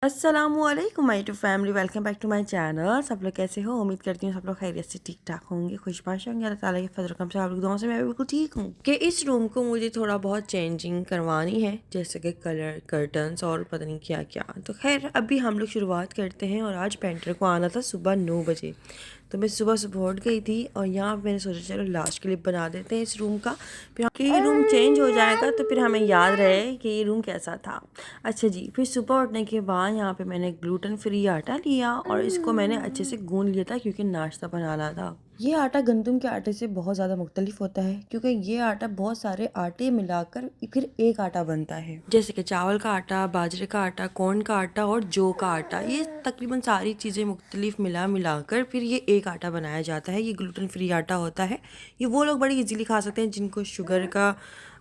अस्सलामुअलैकुम my to family, welcome back to my channel. सब लोग कैसे हो? उम्मीद करती हूँ सब लोग खैरियत से ठीक ठाक होंगे, खुशबाश होंगे। अल्लाह ताला के फजल करम से आप लोग दुआओं से मैं भी बिल्कुल ठीक हूँ। कि इस रूम को मुझे थोड़ा बहुत चेंजिंग करवानी है, जैसे कि कलर, कर्टन्स और पता नहीं क्या क्या। तो खैर अभी हम लोग शुरुआत करते हैं। और आज पेंटर को आना था सुबह 9 बजे, तो मैं सुबह सुबह उठ गई थी। और यहाँ मैंने सोचा चलो लास्ट क्लिप बना देते हैं इस रूम का, फिर कि ये रूम चेंज हो जाएगा तो फिर हमें याद रहे कि ये रूम कैसा था। अच्छा जी, फिर सुबह उठने के बाद यहाँ पे मैंने ग्लूटेन फ्री आटा लिया और इसको मैंने अच्छे से गूंद लिया था, क्योंकि नाश्ता बनाना था। ये आटा गंदम के आटे से बहुत ज़्यादा मुख्तलिफ होता है, क्योंकि ये आटा बहुत सारे आटे मिलाकर फिर एक आटा बनता है, जैसे कि चावल का आटा, बाजरे का आटा, कॉर्न का आटा और जौ का आटा। ये तकरीबन सारी चीज़ें मुख्तलिफ मिलाकर फिर ये एक आटा बनाया जाता है। ये ग्लूटेन फ्री आटा होता है। ये वो लोग बड़ी इजीली खा सकते हैं जिनको शुगर का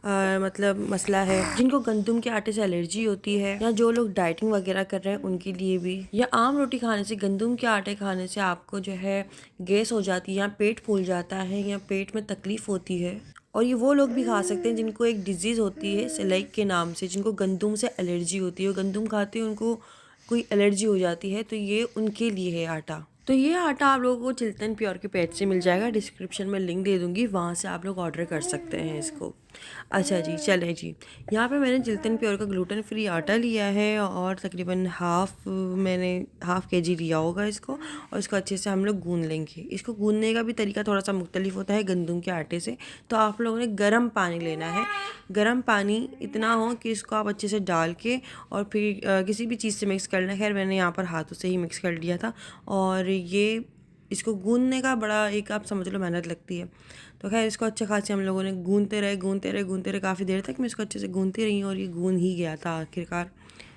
मतलब मसला है, जिनको गंदम के आटे से एलर्जी होती है, या जो लोग डाइटिंग वगैरह कर रहे हैं उनके लिए भी। या आम रोटी खाने से, गंदम के आटे खाने से आपको जो है गैस हो जाती है, या पेट फूल जाता है, या पेट में तकलीफ होती है। और ये वो लोग भी खा सकते हैं जिनको एक डिजीज़ होती है सेलाइक के नाम से, जिनको गंदम से एलर्जी होती है। गंदम खाते हैं उनको कोई एलर्जी हो जाती है, तो ये उनके लिए है आटा। तो ये आटा आप लोगों को चिल्तन प्योर के पेज से मिल जाएगा। डिस्क्रिप्शन में लिंक दे दूंगी, वहाँ से आप लोग ऑर्डर कर सकते हैं इसको। अच्छा जी, चलें जी। यहाँ पे मैंने चिल्तन प्योर का ग्लूटेन फ्री आटा लिया है और तकरीबन मैंने हाफ़ केजी लिया होगा इसको। और इसको अच्छे से हम लोग गूंद लेंगे। इसको गूंदने का भी तरीका थोड़ा सा मुख्तलिफ होता है गंदम के आटे से। तो आप लोगों ने गर्म पानी लेना है। गर्म पानी इतना हो कि इसको आप अच्छे से डाल के और फिर किसी भी चीज़ से मिक्स करना है। खैर मैंने यहाँ पर हाथों से ही मिक्स कर लिया था। और ये इसको गूंदने का बड़ा एक आप समझ लो मेहनत लगती है। तो खैर इसको अच्छा खासी हम लोगों ने गूंदते रहे काफ़ी देर तक मैं इसको अच्छे से गूंदती रही हूँ। और ये गूंद ही गया था आखिरकार।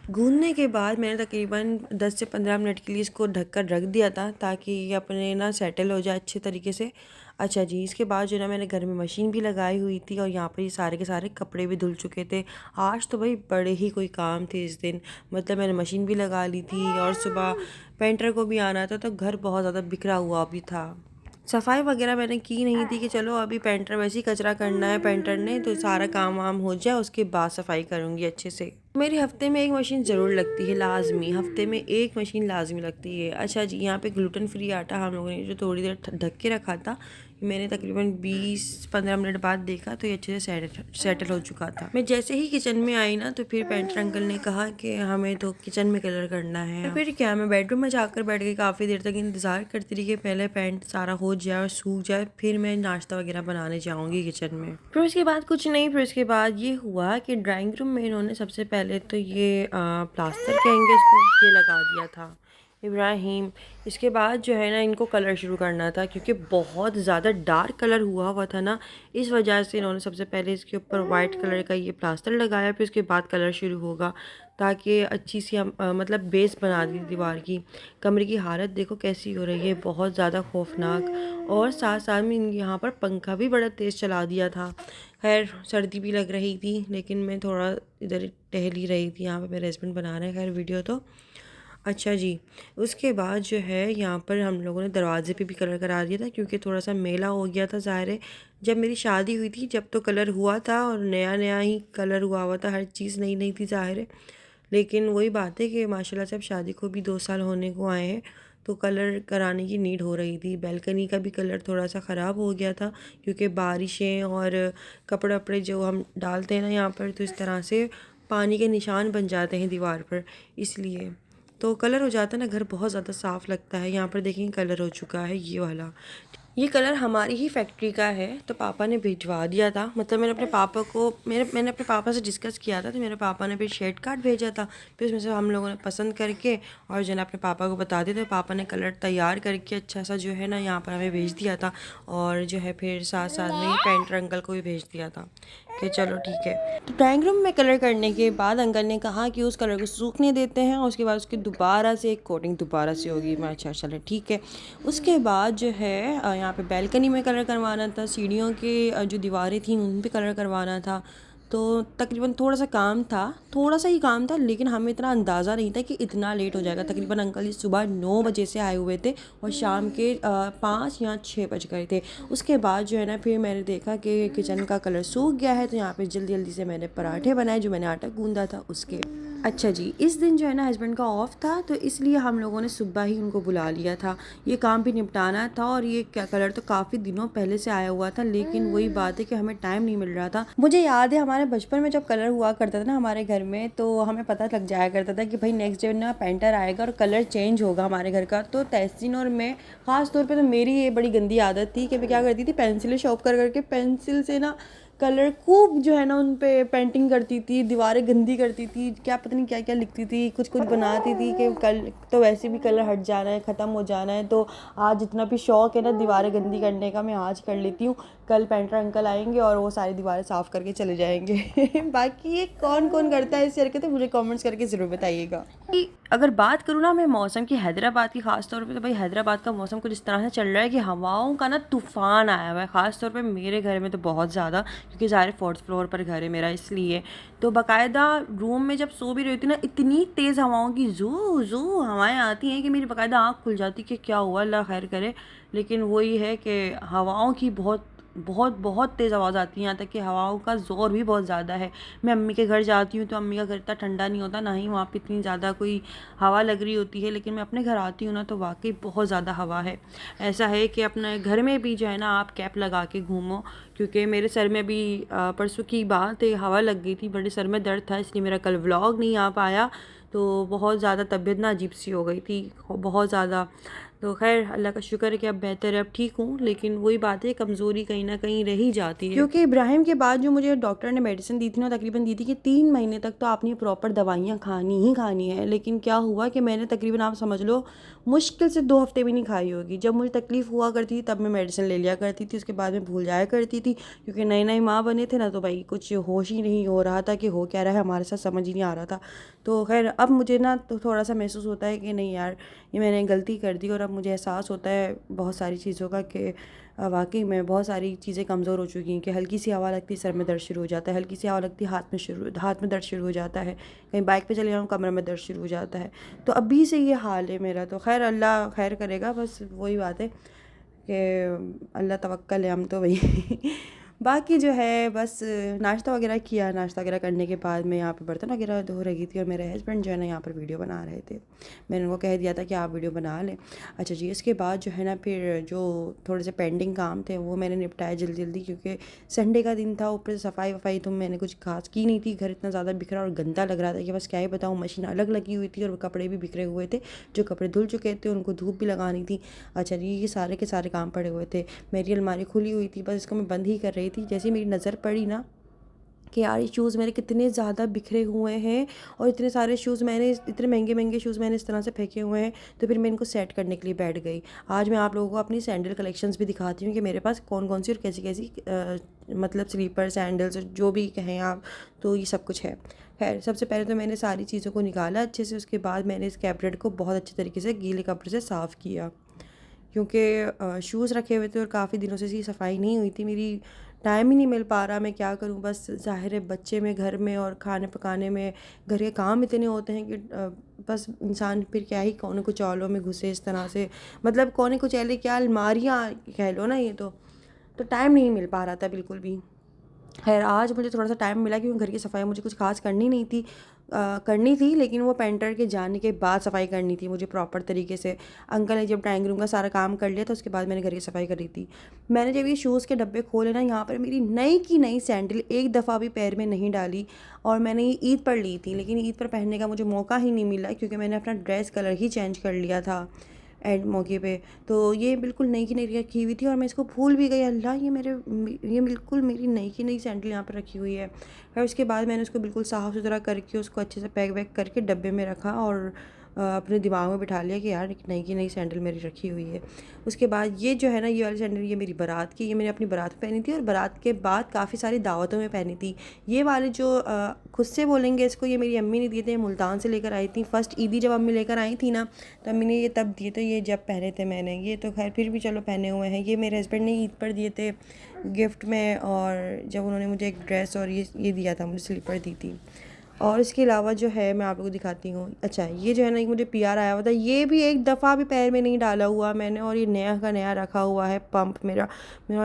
गूंदने के बाद मैंने तकरीबन 10 से 15 मिनट के लिए इसको ढककर रख दिया था, ताकि ये अपने ना सेटल हो जाए अच्छे तरीके से। अच्छा जी, इसके बाद जो ना मैंने घर में मशीन भी लगाई हुई थी, और यहाँ पर ये सारे के सारे कपड़े भी धुल चुके थे। आज तो भाई बड़े ही कोई काम थे इस दिन। मतलब मैंने मशीन भी लगा ली थी, और सुबह पेंटर को भी आना था, तो घर बहुत ज़्यादा बिखरा हुआ भी था। सफाई वगैरह मैंने की नहीं थी कि चलो अभी पेंटर वैसे ही कचरा करना है पेंटर ने, तो सारा काम वाम हो जाए उसके बाद सफाई करूँगी अच्छे से। मेरी हफ्ते में एक मशीन ज़रूर लगती है, लाजमी। हफ्ते में एक मशीन लाजमी लगती है। अच्छा जी, यहाँ पे ग्लूटेन फ्री आटा हम लोगों ने जो थोड़ी देर ढक के रखा था, मैंने तकरीबन 20-15 मिनट बाद देखा तो ये अच्छे से सेटल हो चुका था। मैं जैसे ही किचन में आई ना, तो फिर पेंटर अंकल ने कहा कि हमें तो किचन में कलर करना है। तो फिर क्या, मैं बेडरूम में जाकर बैठ गई। काफ़ी देर तक इंतज़ार करती रही कि पहले पेंट सारा हो जाए और सूख जाए, फिर मैं नाश्ता वगैरह बनाने जाऊँगी किचन में। फिर उसके बाद कुछ नहीं, फिर उसके बाद ये हुआ कि ड्राइंग रूम में इन्होंने सबसे पहले तो ये प्लास्टर कहेंगे इसको, ये लगा दिया था इब्राहिम। इसके बाद जो है ना, इनको कलर शुरू करना था, क्योंकि बहुत ज़्यादा डार्क कलर हुआ था ना, इस वजह से इन्होंने सबसे पहले इसके ऊपर वाइट कलर का ये प्लास्टर लगाया। फिर उसके बाद कलर शुरू होगा, ताकि अच्छी सी मतलब बेस बना दी दीवार की। कमरे की हालत देखो कैसी हो रही है, बहुत ज़्यादा खौफनाक। और साथ साथ में यहाँ पर पंखा भी बड़ा तेज़ चला दिया था। खैर सर्दी भी लग रही थी, लेकिन मैं थोड़ा इधर टहल ही रही थी। यहाँ पर मेरे हस्बैंड बना रहे हैं खैर वीडियो तो। अच्छा जी, उसके बाद जो है यहाँ पर हम लोगों ने दरवाज़े पे भी कलर करा दिया था, क्योंकि थोड़ा सा मेला हो गया था। ज़ाहिर है जब मेरी शादी हुई थी जब तो कलर हुआ था, और नया नया ही कलर हुआ था, हर चीज़ नई नई थी ज़ाहिर है। लेकिन वही बात है कि माशाल्लाह से अब शादी को भी 2 साल होने को आए हैं, तो कलर कराने की नीड हो रही थी। बैल्कनी का भी कलर थोड़ा सा ख़राब हो गया था, क्योंकि बारिशें और कपड़े वपड़े जो हम डालते हैं ना यहाँ पर, तो इस तरह से पानी के निशान बन जाते हैं दीवार पर, इसलिए तो कलर हो जाता है ना, घर बहुत ज़्यादा साफ़ लगता है। यहाँ पर देखें कलर हो चुका है ये वाला। ये कलर हमारी ही फैक्ट्री का है, तो पापा ने भिजवा दिया था। मतलब मैंने अपने पापा को मैंने अपने पापा से डिस्कस किया था, तो मेरे पापा ने फिर शेड कार्ड भेजा था। फिर उसमें से हम लोगों ने पसंद करके और जो है अपने पापा को बता दिया, तो पापा ने कलर तैयार करके अच्छा सा जो है ना यहाँ पर हमें भेज दिया था। और जो है फिर साथ साथ में ही पेंटर अंकल को भी भेज दिया था कि चलो ठीक है। तो ड्राइंग रूम में कलर करने के बाद अंकल ने कहा कि उस कलर को सूखने देते हैं, और उसके बाद उसकी दोबारा से एक कोटिंग दोबारा से होगी। मैं अच्छा चलो ठीक है। उसके बाद जो है यहाँ पे बैल्कनी में कलर करवाना था, सीढ़ियों के जो दीवारें थी उन पे कलर करवाना था। तो तकरीबन थोड़ा सा ही काम था, लेकिन हमें इतना अंदाज़ा नहीं था कि इतना लेट हो जाएगा। तकरीबन अंकल जी सुबह 9 बजे से आए हुए थे, और शाम के 5 या 6 बज गए थे। उसके बाद जो है ना, फिर मैंने देखा कि किचन का कलर सूख गया है, तो यहाँ पे जल्दी जल्दी से मैंने पराठे बनाए, जो मैंने आटा गूंदा था उसके। अच्छा जी, इस दिन जो है ना हस्बैंड का ऑफ था, तो इसलिए हम लोगों ने सुबह ही उनको बुला लिया था। ये काम भी निपटाना था और ये क्या कलर तो काफ़ी दिनों पहले से आया हुआ था, लेकिन वही बात है कि हमें टाइम नहीं मिल रहा था। मुझे याद है हमारे बचपन में जब कलर हुआ करता था ना हमारे घर में, तो हमें पता लग जाया करता था कि भाई नेक्स्ट डे ना पेंटर आएगा और कलर चेंज होगा हमारे घर का। तो तहसीन और मैं, ख़ास तौर पर तो मेरी ये बड़ी गंदी आदत थी कि मैं क्या करती थी, पेंसिलें शॉर्प कर करके पेंसिल से ना कलर खूब जो है ना उन पे पेंटिंग करती थी, दीवारें गंदी करती थी, क्या पता नहीं क्या क्या लिखती थी, कुछ कुछ बनाती थी कि कल तो वैसे भी कलर हट जाना है, ख़त्म हो जाना है, तो आज जितना भी शौक़ है ना दीवारें गंदी करने का मैं आज कर लेती हूँ। कल पेंटर अंकल आएंगे और वो सारी दीवारें साफ़ करके चले जाएंगे। बाकी ये कौन कौन करता है इस हरकत, मुझे कमेंट्स करके ज़रूर बताइएगा। अगर बात करूँ ना मैं मौसम की, हैदराबाद की ख़ास तौर पे, तो भाई हैदराबाद का मौसम कुछ इस तरह से चल रहा है कि हवाओं का ना तूफ़ान आया हुआ है। ख़ास तौर पे मेरे घर में तो बहुत ज़्यादा, क्योंकि ज़ाहिर 4th फ्लोर पर घर है मेरा, इसलिए तो बाकायदा रूम में जब सो भी रही होती ना, इतनी तेज़ हवाओं की जू जू हवाएं आती हैं कि मेरी बाकायदा आँख खुल जाती कि क्या हुआ, अल्लाह खैर करे। लेकिन वही है कि हवाओं की बहुत बहुत बहुत तेज़ आवाज़ आती है, यहाँ तक कि हवाओं का ज़ोर भी बहुत ज़्यादा है। मैं अम्मी के घर जाती हूँ तो अम्मी का घर इतना ठंडा नहीं होता, ना ही वहाँ पे इतनी ज़्यादा कोई हवा लग रही होती है, लेकिन मैं अपने घर आती हूँ ना तो वाकई बहुत ज़्यादा हवा है। ऐसा है कि अपने घर में भी जो है ना आप कैप लगा के घूमो, क्योंकि मेरे सर में भी परसों की बात है, हवा लग गई थी, बड़े सर में दर्द था, इसलिए मेरा कल व्लॉग नहीं आ पाया। तो बहुत ज़्यादा तबीयत ना अजीब सी हो गई थी, बहुत ज़्यादा। तो खैर अल्लाह का शुक्र है कि अब बेहतर है, अब ठीक हूँ, लेकिन वही बात है, कमज़ोरी कहीं ना कहीं रह ही जाती है। क्योंकि इब्राहिम के बाद जो मुझे डॉक्टर ने मेडिसिन दी थी ना, तकरीबन दी थी कि 3 महीने तक तो आपने प्रॉपर दवाइयाँ खानी ही खानी है। लेकिन क्या हुआ कि मैंने तकरीबन, आप समझ लो, मुश्किल से 2 हफ्ते भी नहीं खाई होगी। जब मुझे तकलीफ़ हुआ करती थी तब मैं मेडिसिन ले लिया करती थी, उसके बाद में भूल जाया करती थी, क्योंकि नए नए माँ बने थे ना, तो भाई कुछ होश ही नहीं हो रहा था कि हो क्या रहा है हमारे साथ, समझ ही नहीं आ रहा था। तो खैर अब मुझे ना तो थोड़ा सा महसूस होता है कि नहीं यार, ये मैंने गलती कर दी, और अब मुझे एहसास होता है बहुत सारी चीज़ों का कि वाकई में बहुत सारी चीज़ें कमज़ोर हो चुकी हैं। कि हल्की सी हवा लगती है सर में दर्द शुरू हो जाता है, हल्की सी हवा लगती है हाथ में दर्द शुरू हो जाता है, कहीं बाइक पे चले जाऊँ कमर में दर्द शुरू हो जाता है। तो अभी से ये हाल है मेरा। तो खैर अल्लाह खैर करेगा, बस वही बात है कि अल्लाह तवक्कल है हम तो भाई। बाकी जो है बस नाश्ता वगैरह किया, नाश्ता वगैरह करने के बाद मैं यहाँ पे बर्तन वगैरह धो रही थी, और मेरे हस्बैंड जो है ना यहाँ पर वीडियो बना रहे थे। मैंने उनको कह दिया था कि आप वीडियो बना लें। अच्छा जी, इसके बाद जो है ना फिर जो थोड़े से पेंडिंग काम थे वो मैंने निपटाया जल्दी जल्दी, क्योंकि संडे का दिन था, ऊपर से सफाई वफाई तो मैंने कुछ खास की नहीं थी। घर इतना ज़्यादा बिखरा और गंदा लग रहा था कि बस क्या ही बताऊँ, मशीन अलग लगी हुई थी और कपड़े भी बिखरे हुए थे, जो कपड़े धुल चुके थे उनको धूप भी लगानी थी। अच्छा जी, ये सारे के सारे काम पड़े हुए थे। मेरी अलमारी खुली हुई थी, बस इसको मैं बंद ही कर रही थी। जैसे मेरी नज़र पड़ी ना कि यार ये शूज़ मेरे कितने ज़्यादा बिखरे हुए हैं, और इतने सारे शूज़ मैंने, इतने महंगे महंगे शूज़ मैंने इस तरह से फेंके हुए हैं, तो फिर मैं इनको सेट करने के लिए बैठ गई। आज मैं आप लोगों को अपनी सैंडल कलेक्शंस भी दिखाती हूँ कि मेरे पास कौन कौन सी और कैसी कैसी मतलब स्लीपर सैंडल्स जो भी कहें आप, तो ये सब कुछ है। खैर सबसे पहले तो मैंने सारी चीज़ों को निकाला अच्छे से, उसके बाद मैंने इस कैबिनेट को बहुत अच्छे तरीके से गीले कपड़े से साफ़ किया, क्योंकि शूज़ रखे हुए थे और काफ़ी दिनों से इसकी सफाई नहीं हुई थी मेरी। टाइम ही नहीं मिल पा रहा, मैं क्या करूं, बस ज़ाहिर है बच्चे में, घर में और खाने पकाने में घर के काम इतने होते हैं कि बस इंसान फिर क्या ही कोने कुचौलों में घुसे इस तरह से, मतलब कोने कुचैले क्या, अलमारियाँ कह लो ना ये तो टाइम नहीं मिल पा रहा था बिल्कुल भी। खैर आज मुझे थोड़ा सा टाइम मिला, क्योंकि घर की सफाई मुझे कुछ खास करनी नहीं थी, करनी थी, लेकिन वो पेंटर के जाने के बाद सफाई करनी थी मुझे प्रॉपर तरीके से। अंकल ने जब ड्राइंग रूम का सारा काम कर लिया तो उसके बाद मैंने घर की सफाई करी थी। मैंने जब ये शूज़ के डब्बे खोले ना, यहाँ पर मेरी नई की नई सैंडल एक दफ़ा भी पैर में नहीं डाली, और मैंने ये ईद पर ली थी, लेकिन ईद पर पहनने का मुझे मौका ही नहीं मिला, क्योंकि मैंने अपना ड्रेस कलर ही चेंज कर लिया था एंड मौके पे। तो ये बिल्कुल नई की नई रखी हुई थी और मैं इसको भूल भी गई। अल्लाह, ये बिल्कुल मेरी नई की नई सैंडल यहाँ पर रखी हुई है। फिर उसके बाद मैंने उसको बिल्कुल साफ़ सुथरा करके उसको अच्छे से पैक वैक करके डब्बे में रखा, और अपने दिमाग में बिठा लिया कि यार नई की नई सैंडल मेरी रखी हुई है। उसके बाद ये जो है ना, ये वाली सैंडल ये मेरी बारात की, ये मैंने अपनी बारात में पहनी थी, और बारात के बाद काफ़ी सारी दावतों में पहनी थी। ये वाले जो खुद से बोलेंगे इसको, ये मेरी अम्मी ने दिए थे, मुल्तान से लेकर आई थी। फर्स्ट ईदी जब अम्मी लेकर आई थी ना, तो अम्मी ने ये तब दिए थे, ये जब पहने थे मैंने, ये तो खैर फिर भी चलो पहने हुए हैं। ये मेरे हस्बैंड ने ईद पर दिए थे गिफ्ट में, और जब उन्होंने मुझे एक ड्रेस और ये दिया था, मुझे स्लीपर दी थी। और इसके अलावा जो है मैं आप लोगों को दिखाती हूँ। अच्छा, ये जो है ना, एक मुझे पीआर आया हुआ था, ये भी एक दफ़ा भी पैर में नहीं डाला हुआ मैंने, और ये नया का नया रखा हुआ है पंप मेरा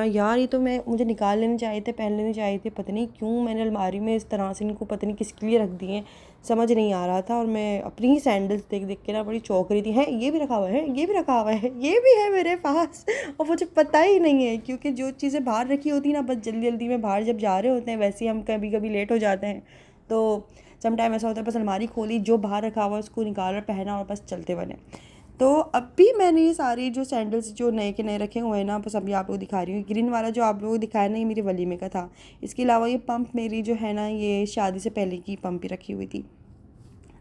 यार, ये तो मुझे निकाल लेने चाहिए थे, पहन लेने चाहिए थे, पता नहीं क्यों मैंने अलमारी में इस तरह से इनको पता नहीं किसके लिए रख दिए। समझ नहीं आ रहा था और मैं अपनी ही सैंडल्स देख देख के ना बड़ी चौंक रही थी। है ये भी रखा हुआ है, ये भी रखा हुआ है, ये भी है मेरे पास और मुझे पता ही नहीं है, क्योंकि जो चीज़ें बाहर रखी होती ना, बस जल्दी जल्दी में बाहर जब जा रहे होते हैं, वैसे ही हम कभी कभी लेट हो जाते हैं। तो समटाइम ऐसा होता है बस अलमारी खोली, जो बाहर रखा हुआ उसको निकाल कर पहना और बस चलते बने। तो अभी मैंने ये सारे जो सैंडल्स जो नए के नए रखे हुए हैं ना, बस अभी आप लोग दिखा रही हूँ। ग्रीन वाला जो आप लोगों को दिखाया ना, ये मेरी वलीमे का था। इसके अलावा ये पंप मेरी जो है ना, ये शादी से पहले की पंप ही रखी हुई थी,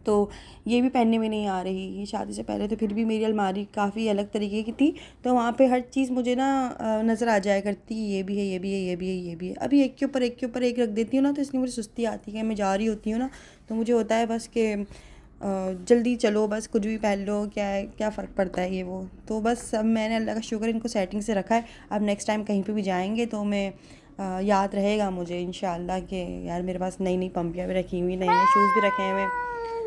तो ये भी पहनने में नहीं आ रही। ये शादी से पहले तो फिर भी मेरी अलमारी काफ़ी अलग तरीके की थी, तो वहाँ पे हर चीज़ मुझे ना नज़र आ जाया करती, ये भी है, ये भी है, ये भी है, ये भी है। अभी एक के ऊपर एक के ऊपर एक रख देती हूँ ना, तो इसलिए मुझे सुस्ती आती है। मैं जा रही होती हूँ ना, तो मुझे होता है बस कि जल्दी चलो, बस कुछ भी पहन लो, क्या है, क्या फ़र्क पड़ता है ये वो। तो बस अब मैंने अल्लाह का शुक्र इनको सेटिंग से रखा है। अब नेक्स्ट टाइम कहीं पे भी जाएंगे तो मैं याद रहेगा मुझे इंशाल्लाह कि यार मेरे पास नई नई पंपियाँ भी रखी हुई, नए नए शूज़ भी रखे हुए।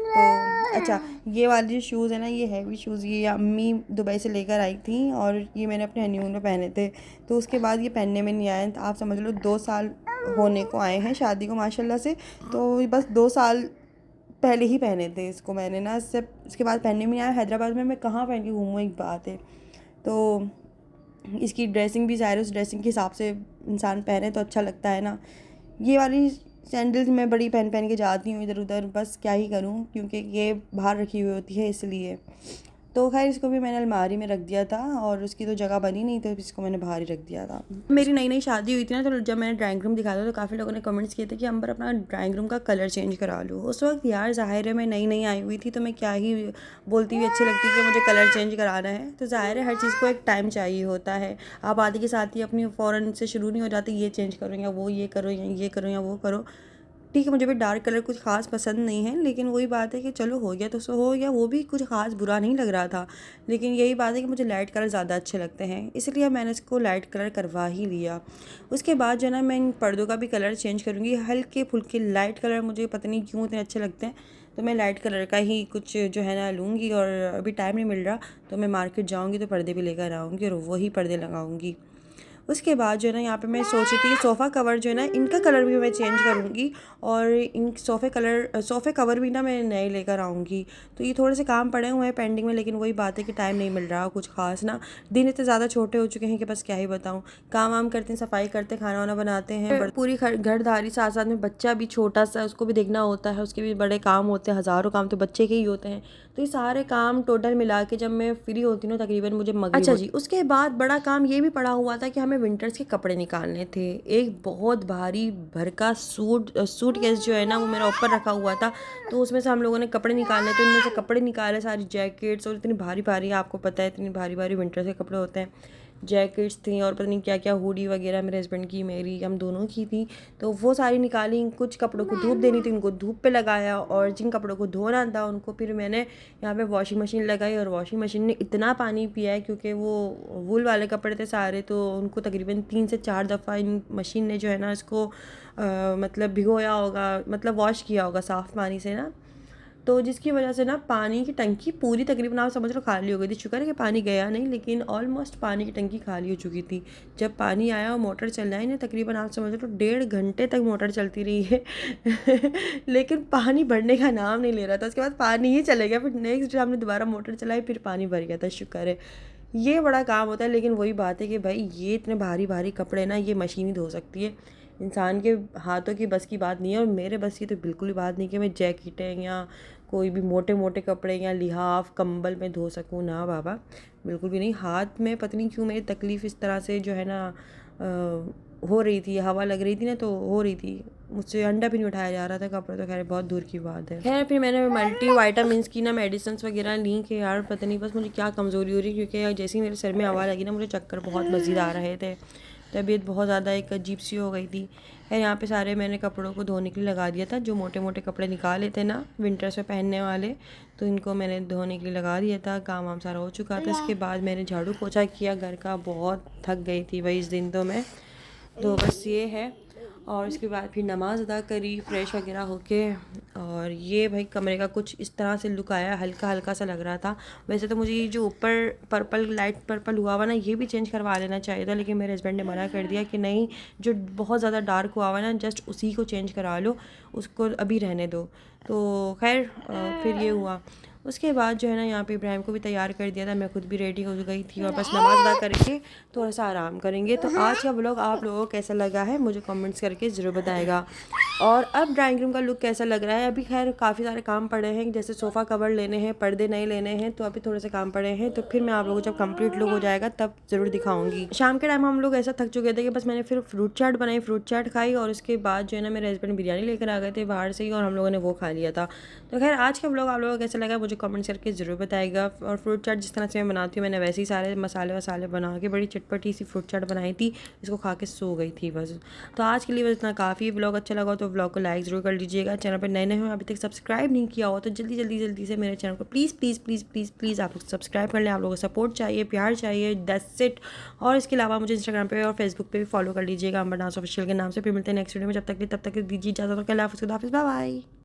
तो अच्छा, ये वाले जो शूज़ है ना, ये हैवी शूज़, ये अम्मी दुबई से लेकर आई थी और ये मैंने अपने हनीमून में पहने थे। तो उसके बाद ये पहनने में नहीं आए। तो आप समझ लो 2 साल होने को आए हैं शादी को माशाल्लाह से। तो बस 2 साल पहले ही पहने थे इसको मैंने ना, इसके बाद पहनने में नहीं आया। हैदराबाद में मैं कहाँ पहन के घूमूँ, एक बात है। तो इसकी ड्रेसिंग भी ज़ाहिर, उस ड्रेसिंग के हिसाब से इंसान पहने तो अच्छा लगता है ना। ये वाली सैंडल्स मैं बड़ी पहन पहन के जाती हूँ इधर उधर, बस क्या ही करूँ, क्योंकि ये बाहर रखी हुई होती है इसलिए। तो खैर इसको भी मैंने अलमारी में रख दिया था और उसकी तो जगह बनी नहीं, तो इसको मैंने बाहर ही रख दिया था। मेरी नई नई शादी हुई थी ना, तो जब मैंने ड्राइंग रूम दिखाया था तो काफ़ी लोगों ने कमेंट्स किए थे कि अंबर अपना ड्राइंग रूम का कलर चेंज करा लो। उस वक्त यार ज़ाहिर है मैं नई नई आई हुई थी, तो मैं क्या ही बोलती हुई अच्छी लगती कि मुझे कलर चेंज कराना है। तो ज़ाहिर है हर चीज़ को एक टाइम चाहिए होता है। आप आदि के साथ ही अपनी फ़ौरन से शुरू नहीं हो जाती, ये चेंज करो या वो ये करो या ये करो या वो करो। ठीक है, मुझे भी डार्क कलर कुछ ख़ास पसंद नहीं है, लेकिन वही बात है कि चलो हो गया तो सो हो गया, वो भी कुछ ख़ास बुरा नहीं लग रहा था। लेकिन यही बात है कि मुझे लाइट कलर ज़्यादा अच्छे लगते हैं, इसलिए मैंने इसको लाइट कलर करवा ही लिया। उसके बाद जो है ना, मैं इन पर्दों का भी कलर चेंज करूँगी। हल्के फुल्के लाइट कलर मुझे पता नहीं क्यों इतने अच्छे लगते हैं, तो मैं लाइट कलर का ही कुछ जो है ना लूँगी। और अभी टाइम नहीं मिल रहा, तो मैं मार्केट जाऊँगी तो पर्दे भी लेकर आऊँगी और वही पर्दे लगाऊँगी। उसके बाद जो है ना, यहाँ पे मैं सोच रही थी सोफ़ा कवर जो है ना, इनका कलर भी मैं चेंज करूँगी और इन सोफ़े कवर भी ना मैं नए लेकर आऊँगी। तो ये थोड़े से काम पड़े हुए हैं पेंडिंग में, लेकिन वही बात है कि टाइम नहीं मिल रहा कुछ खास ना। दिन इतने ज़्यादा छोटे हो चुके हैं कि बस क्या ही बताऊँ। काम वाम करते हैं, सफाई करते हैं, खाना वाना बनाते हैं, पूरी घरदारी, साथ साथ में बच्चा भी छोटा सा, उसको भी देखना होता है, उसके भी बड़े काम होते हैं, हज़ारों काम तो बच्चे के ही होते हैं। तो ये सारे काम टोटल मिला के जब मैं फ्री होती हूँ तकरीबन मुझे मगरिब। अच्छा जी, उसके बाद बड़ा काम ये भी पड़ा हुआ था कि हमें विंटर्स के कपड़े निकालने थे। एक बहुत भारी भरका सूट केस जो है ना, वो मेरा ऊपर रखा हुआ था, तो उसमें से हम लोगों ने कपड़े निकालने थे। उनमें से कपड़े निकाले, सारी जैकेट्स, और इतनी भारी भारी, आपको पता है इतनी भारी भारी विंटर्स के कपड़े होते हैं। जैकेट्स थी और पता नहीं क्या क्या, हुडी वगैरह, मेरे हस्बैंड की, मेरी, हम दोनों की थी। तो वो सारी निकाली। कुछ कपड़ों को धूप देनी थी, उनको धूप पे लगाया, और जिन कपड़ों को धोना था उनको फिर मैंने यहाँ पे वॉशिंग मशीन लगाई। और वॉशिंग मशीन ने इतना पानी पिया है, क्योंकि वो वूल वाले कपड़े थे सारे, तो उनको तकरीबन 3 से 4 दफ़ा इन मशीन ने जो है ना इसको मतलब भिगोया होगा, मतलब वॉश किया होगा साफ़ पानी से ना। तो जिसकी वजह से ना पानी की टंकी पूरी तकरीबन आप समझ लो खाली हो गई थी। शुक्र है कि पानी गया नहीं, लेकिन ऑलमोस्ट पानी की टंकी खाली हो चुकी थी। जब पानी आया और मोटर चलाई ना, तकरीबन आप समझ लो 1.5 घंटे तक मोटर चलती रही है लेकिन पानी भरने का नाम नहीं ले रहा था। उसके बाद पानी ही चले गया। फिर नेक्स्ट डे हमने दोबारा मोटर चलाई, फिर पानी भर गया था। शुक्र है, ये बड़ा काम होता है। लेकिन वही बात है कि भाई ये इतने भारी भारी कपड़े ना, ये मशीन ही धो सकती है, इंसान के हाथों की बस की बात नहीं है। और मेरे बस की तो बिल्कुल भी बात नहीं कि मैं जैकेटें या कोई भी मोटे मोटे कपड़े या लिहाफ कंबल में धो सकूँ, ना बाबा, बिल्कुल भी नहीं। हाथ में पता नहीं क्यों मेरी तकलीफ़ इस तरह से जो है ना हो रही थी, हवा लग रही थी ना, तो हो रही थी, मुझसे अंडा भी नहीं उठाया जा रहा था। कपड़े तो खैर बहुत दूर की बात है। खैर फिर मैंने मल्टी वाइटामिन्स की ना मेडिसिन वगैरह ली कि यार पता नहीं बस मुझे क्या कमज़ोरी हो रही है, क्योंकि जैसे ही मेरे सर में हवा लगी ना, मुझे चक्कर बहुत मज़ीद आ रहे थे, तबीयत बहुत ज़्यादा एक अजीब सी हो गई थी। है यहाँ पे सारे मैंने कपड़ों को धोने के लिए लगा दिया था। जो मोटे मोटे कपड़े निकाले थे ना विंटर्स में पहनने वाले, तो इनको मैंने धोने के लिए लगा दिया था। काम वाम सारा हो चुका था। इसके बाद मैंने झाड़ू पोछा किया घर का, बहुत थक गई थी भाई इस दिन तो मैं। तो बस ये है। और उसके बाद फिर नमाज़ अदा करी फ़्रेश वगैरह होके। और ये भाई कमरे का कुछ इस तरह से लुक आया, हल्का हल्का सा लग रहा था। वैसे तो मुझे ये जो ऊपर पर्पल लाइट पर्पल हुआ हुआ ना, ये भी चेंज करवा लेना चाहिए था, लेकिन मेरे हस्बैंड ने मना कर दिया कि नहीं, जो बहुत ज़्यादा डार्क हुआ हुआ ना, जस्ट उसी को चेंज करा लो, उसको अभी रहने दो। तो खैर फिर ये हुआ। उसके बाद जो है ना, यहाँ पे इब्राहिम को भी तैयार कर दिया था, मैं खुद भी रेडी हो गई थी और बस नमाज़ अदा करके थोड़ा सा आराम करेंगे। तो आज का व्लॉग आप लोगों को कैसा लगा है मुझे कमेंट्स करके ज़रूर बताएगा। और अब ड्राइंग रूम का लुक कैसा लग रहा है, अभी खैर काफ़ी सारे काम पड़े हैं, जैसे सोफ़ा कवर लेने हैं, पर्दे नए लेने हैं, तो अभी थोड़े से काम पड़े हैं। तो फिर मैं आप लोगों को जब कंप्लीट लुक हो जाएगा तब ज़रूर दिखाऊंगी। शाम के टाइम हम लोग ऐसा थक चुके थे कि बस मैंने फिर फ्रूट चाट बनाई, फ्रूट चाट खाई, और उसके बाद जो है ना मेरे हस्बैंड बिरयानी लेकर आ गए थे बाहर से ही, और हम लोगों ने वो खा लिया था। तो खैर आज का व्लॉग आप लोगों को कैसा लगा मुझे कमेंट्स करके ज़रूर बताएगा। और फ्रूट चाट जिस तरह से मैं बनाती हूँ, मैंने वैसे ही सारे मसाले वसाले बना के बड़ी चटपटी सी फ्रूट चाट बनाई थी, इसको खा के सो गई थी बस। तो आज के लिए बस इतना काफ़ी। व्लॉग अच्छा लगा तो व्लॉग को लाइक ज़रूर कर लीजिएगा। चैनल पर नए नए हो, अभी तक सब्सक्राइब नहीं किया हो तो जल्दी से मेरे चैनल को प्लीज़ आप लोग सब्सक्राइब कर लें। आप लोगों को सपोर्ट चाहिए, प्यार चाहिए, दैट्स इट। और इसके अलावा मुझे इंस्टाग्राम पे और फेसबुक पे भी फॉलो कर लीजिएगा, अंबर डांस ऑफिशियल के नाम से। फिर मिलते हैं नेक्स्ट वीडियो में, तब तक दीजिए इजाज़त। अल्लाह हाफ़िज़, बाय बाय।